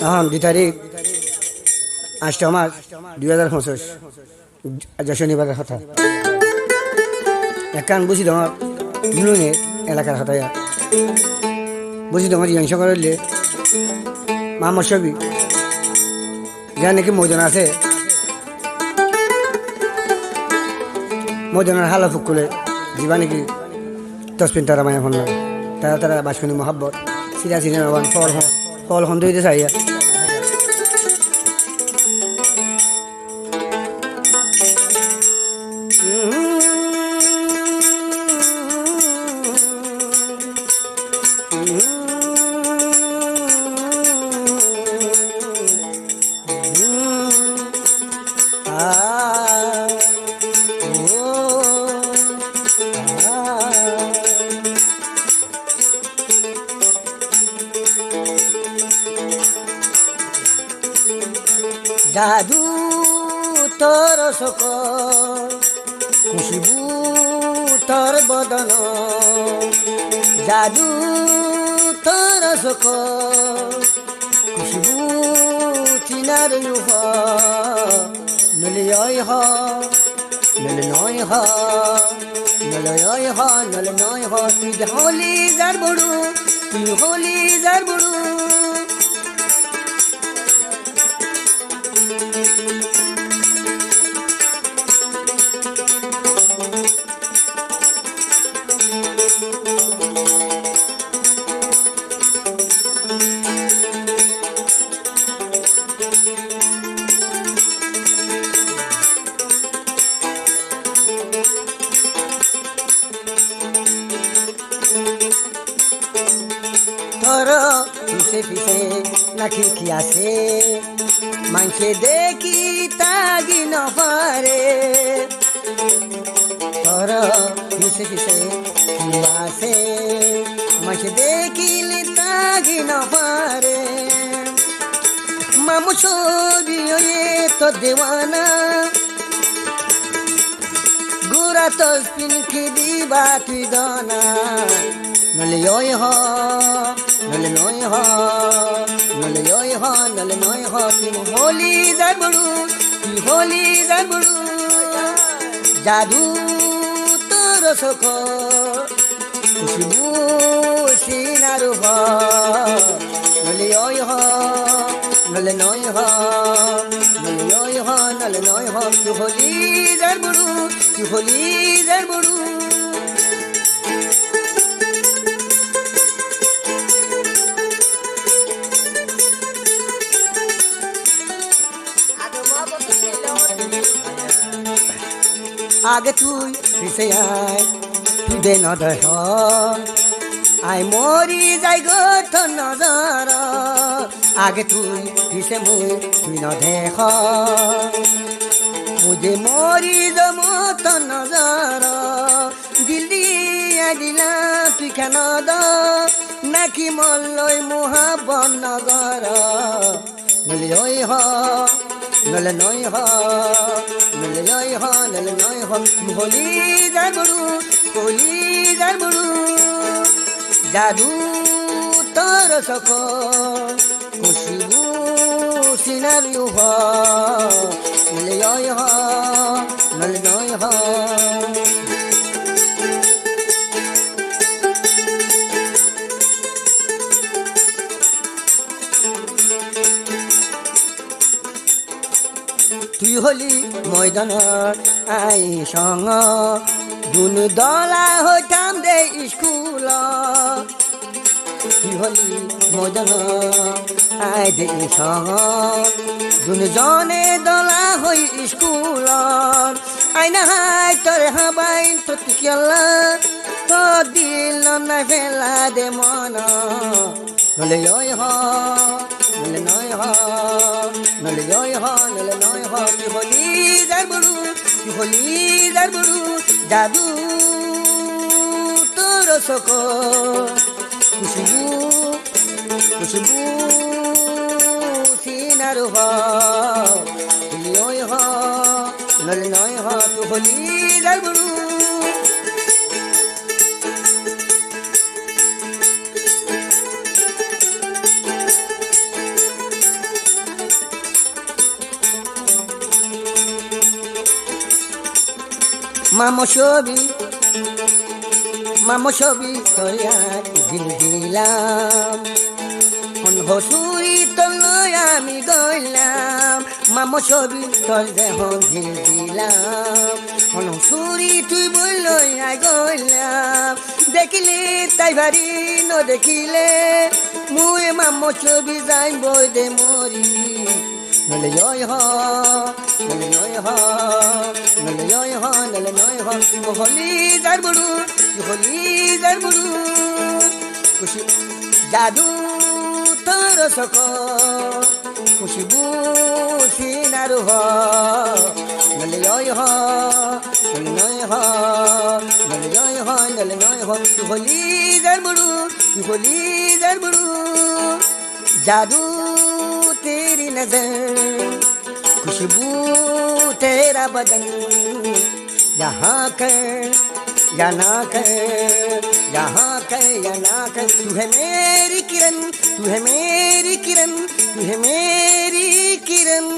এখন 2 তারিখ 8 মাস 2025 আজ শনিবারের কথা একখান বুঝি তোমার ইউনিয়নের এলাকার কথা বুঝি তোমার ইয়ংশ করলে মামার ছবি যা নাকি ময়দান আছে ময়দানের হালা ফুকুলে জীবা নাকি 10 তারা মায়া ফোন তারা তারা বাসুনি মহাব্বত সিরা সিরা ফল হন দিতে চাইয়া জাদু তোর সকল খুশবু তোর বদন জাদু তোর সকল খুশবু চিনার ইউহ নলয় হ নল নয় হ নলয় হ নল নয় হ তুই হলি যার বড়ু তুই হলি যার বড়ু পিছে পিছে নাকি কি আছে মানছে দেখি তাগি নপারে তোর পিছে পিছে কি আছে মানছে দেখিলে তাগি নপারে মামু ছবি তো দেওয়ানা গুরা তো পিনকি দিবা তুই দানা নলয় হ নল নয় হ নলয় হ নল নয় হ তুই হলি যার বড়ু তুই হলি যার বড়ু জাদু তোর সখ খুশবু সিনার হ নলয় হ নল নয় হ নলয় হ নল নয় হ তুই হলি যার বড়ু তুই হলি যার বড়ু আগে তুই পিছে আয় তুই দে নদর আয় মরি যাই গো তো নজর আগে তুই পিছে তুই নদেখ মুঝে মরি জমো তো নজর দিল্লি দিলা তুই কেন দ নাকি মল্লই মহাবন নগর নলয় হ নল নয় হ নলয় হ নল নয় হ হলি যার বড়ু হলি যার বড়ু জাদু তোর সকল খুশবু সিনার ইউহ নলয় হ নল নয় হ তুই হলি ময়দানত আই সঙ্গ দুনু দলা হইতাম দে স্কুল তুই হলি ময়দানত আই দে সঙ্গ দুনু জনে দলা হই স্কুল আইনা হাই তোরে হাবাই তো কেলা তো দিল না ফেলা দে মন নলয় হ নল নয় হ নলয় হ নল নয় হ তুই হলি যার বড়ু তুই হলি যার বড়ু জাদু তোর সকল খুশবু খুশবু সিনার হ নলয় হ নল নয় হ তুই হলি যার বড়ু মামো ছবি তোরে আজ দিল দিলাম হসুরি তলয় আমি গইলাম মামো ছবি তোর দেহ দিল দিলাম হসুরি তুই বললই আই গইলাম দেখিলে তাই ভারি ন দেখিলে মুই মামো ছবি যাই বই দে মরি নলে জয় হ নলে জয় হ নলে জয় হ নলে নয় হ হলি যার বড়ু খুশি জাদু তোর সক খুশবু সিনারু হ নলে জয় হ নলে নয় হ নলে জয় হ নলে নয় হ হলি যার বড়ু जादू तेरी नजर खुशबू तेरा बदन यहाँ कर या ना कर यहाँ कर या ना कर तू है मेरी किरण तू है मेरी किरण तू है मेरी किरण